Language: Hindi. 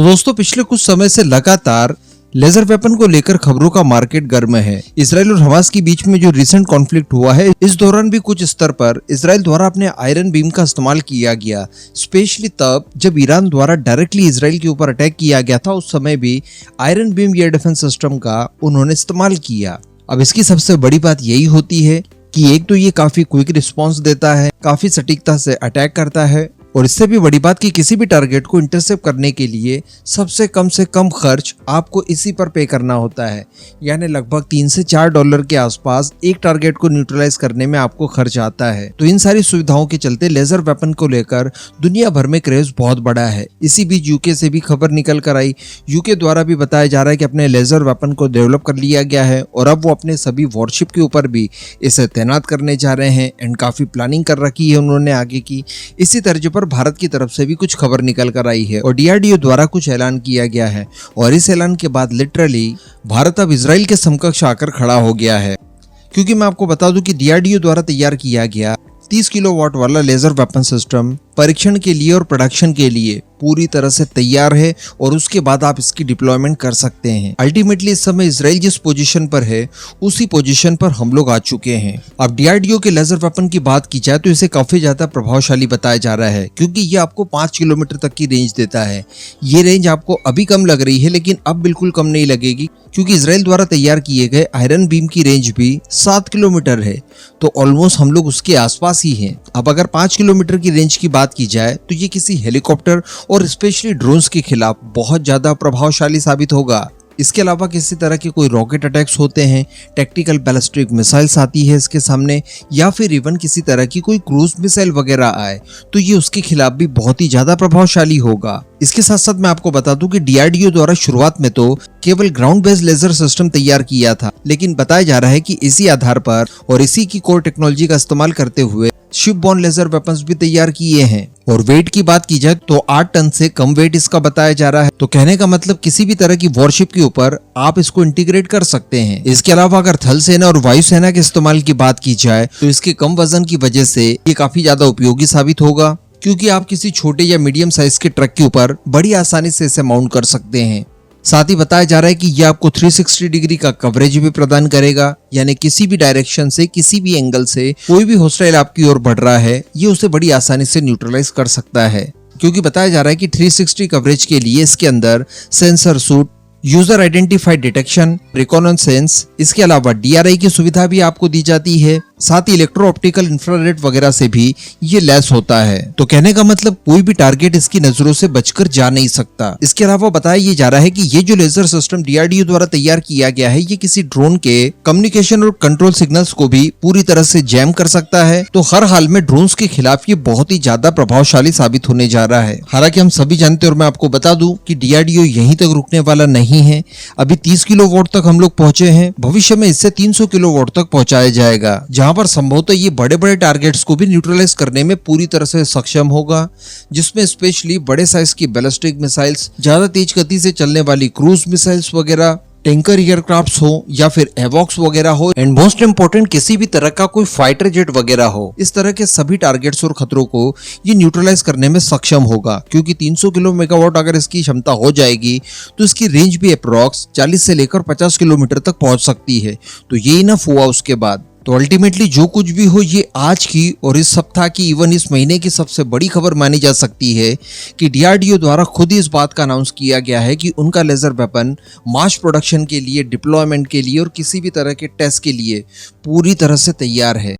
तो दोस्तों पिछले कुछ समय से लगातार लेजर वेपन को लेकर खबरों का मार्केट गर्म है। इसराइल और हमास के बीच में जो रिसेंट कॉन्फ्लिक्ट हुआ है, इस दौरान भी कुछ स्तर पर इसराइल द्वारा अपने आयरन बीम का इस्तेमाल किया गया, स्पेशली तब जब ईरान द्वारा डायरेक्टली इसराइल के ऊपर अटैक किया गया था। उस समय भी iron beam air defence system का उन्होंने इस्तेमाल किया। अब इसकी सबसे बड़ी बात यही होती है कि एक तो ये काफी क्विक रिस्पॉन्स देता है, काफी सटीकता से अटैक करता है, और इससे भी बड़ी बात कि किसी भी टारगेट को इंटरसेप्ट करने के लिए सबसे कम खर्च आपको इसी पर पे करना होता है। यानी लगभग $3 से $4 के आसपास एक टारगेट को न्यूट्रलाइज करने में आपको खर्च आता है। तो इन सारी सुविधाओं के चलते लेजर वेपन को लेकर दुनिया भर में क्रेज बहुत बड़ा है। इसी बीच यूके से भी खबर निकल कर आई। यूके द्वारा भी बताया जा रहा है कि अपने लेजर वेपन को डेवलप कर लिया गया है और अब वो अपने सभी वॉरशिप के ऊपर भी इसे तैनात करने जा रहे हैं एंड काफी प्लानिंग कर रखी है उन्होंने आगे की। इसी तर्ज पर भारत की तरफ से भी कुछ खबर निकल कर आई है और डीआरडीओ द्वारा कुछ ऐलान किया गया है, और इस ऐलान के बाद लिटरली भारत अब इजराइल के समकक्ष आकर खड़ा हो गया है। क्योंकि मैं आपको बता दूं कि डीआरडीओ द्वारा तैयार किया गया 30 किलोवाट वाला लेजर वेपन सिस्टम परीक्षण के लिए और प्रोडक्शन के लिए पूरी तरह से तैयार है और उसके बाद आप इसकी डिप्लॉयमेंट कर सकते हैं। अल्टीमेटली इस समय इजराइल जिस पोजीशन पर है उसी पोजीशन पर हम लोग आ चुके हैं। अब डीआरडीओ के लेजर वेपन की बात की जाए तो इसे काफी ज्यादा प्रभावशाली बताया जा रहा है, क्योंकि ये आपको 5 किलोमीटर तक की रेंज देता है। ये रेंज आपको अभी कम लग रही है, लेकिन अब बिल्कुल कम नहीं लगेगी, क्योंकि इजराइल द्वारा तैयार किए गए आयरन बीम की रेंज भी 7 किलोमीटर है। तो ऑलमोस्ट हम लोग उसके आसपास ही हैं। अब अगर 5 किलोमीटर की रेंज की बात की जाए तो ये किसी हेलीकॉप्टर और स्पेशली ड्रोन्स के खिलाफ बहुत ज्यादा प्रभावशाली साबित होगा। इसके अलावा किसी तरह के कोई रॉकेट अटैक्स होते हैं, टैक्टिकल बैलिस्टिक मिसाइल्स आती है इसके सामने, या फिर इवन किसी तरह की कोई क्रूज मिसाइल वगैरह आए तो ये उसके खिलाफ भी बहुत ही ज्यादा प्रभावशाली होगा। इसके साथ साथ मैं आपको बता दूं कि डीआरडीओ द्वारा शुरुआत में तो केवल ग्राउंड बेस्ड लेजर सिस्टम तैयार किया था, लेकिन बताया जा रहा है कि इसी आधार पर और इसी की कोर टेक्नोलॉजी का इस्तेमाल करते हुए शिप बॉर्न लेजर वेपन्स भी तैयार किए हैं। और वेट की बात की जाए तो 8 टन से कम वेट इसका बताया जा रहा है। तो कहने का मतलब किसी भी तरह की वॉरशिप के ऊपर आप इसको इंटीग्रेट कर सकते हैं। इसके अलावा अगर थल सेना और वायु सेना के इस्तेमाल की बात की जाए तो इसके कम वजन की वजह से ये काफी ज्यादा उपयोगी साबित होगा, क्योंकि आप किसी छोटे या मीडियम साइज के ट्रक के ऊपर बड़ी आसानी से इसे माउंट कर सकते हैं। साथ ही बताया जा रहा है कि यह आपको 360 डिग्री का कवरेज भी प्रदान करेगा, यानी किसी भी डायरेक्शन से, किसी भी एंगल से कोई भी हॉस्टाइल आपकी ओर बढ़ रहा है ये उसे बड़ी आसानी से न्यूट्रलाइज कर सकता है। क्योंकि बताया जा रहा है कि 360 कवरेज के लिए इसके अंदर sensor suit, user identified detection, reconnaissance, इसके अलावा डीआरआई की सुविधा भी आपको दी जाती है। साथ ही इलेक्ट्रो ऑप्टिकल इंफ्रारेड वगैरह से भी ये लैस होता है। तो कहने का मतलब कोई भी टारगेट इसकी नजरों से बचकर जा नहीं सकता। इसके अलावा बताया ये जा रहा है कि ये जो लेजर सिस्टम डीआरडीओ द्वारा तैयार किया गया है ये किसी ड्रोन के कम्युनिकेशन और कंट्रोल सिग्नल्स को भी पूरी तरह से जैम कर सकता है। तो हर हाल में ड्रोन्स के खिलाफ ये बहुत ही ज्यादा प्रभावशाली साबित होने जा रहा है। हालांकि हम सभी जानते हैं और मैं आपको बता दूं कि डीआरडीओ यहीं तक रुकने वाला नहीं है। अभी 30 किलोवाट तक हम लोग पहुंचे हैं, भविष्य में इससे 300 किलोवाट तक पहुंचाया जाएगा, जहां पर संभवतः ये बड़े बड़े टारगेट्स को भी न्यूट्रलाइज करने में पूरी तरह से सक्षम होगा, जिसमें स्पेशली बड़े साइज की बैलिस्टिक मिसाइल्स, ज्यादा तेज गति से चलने वाली क्रूज मिसाइल्स वगैरह, टैंकर एयरक्राफ्ट्स हो या फिर एवॉक्स वगैरह हो, एंड मोस्ट इंपोर्टेंट किसी भी तरह का कोई फाइटर जेट वगैरह हो, इस तरह के सभी टारगेट्स और खतरों को ये न्यूट्रलाइज करने में सक्षम होगा। क्योंकि 300 किलो मेगावाट अगर इसकी क्षमता हो जाएगी तो इसकी रेंज भी अप्रॉक्स 40 से लेकर 50 किलोमीटर तक पहुंच सकती है। तो ये इनफ हुआ उसके बाद। तो अल्टीमेटली जो कुछ भी हो ये आज की और इस सप्ताह की, इवन इस महीने की सबसे बड़ी खबर मानी जा सकती है कि डीआरडीओ द्वारा खुद ही इस बात का अनाउंस किया गया है कि उनका लेजर वेपन मास प्रोडक्शन के लिए, डिप्लॉयमेंट के लिए और किसी भी तरह के टेस्ट के लिए पूरी तरह से तैयार है।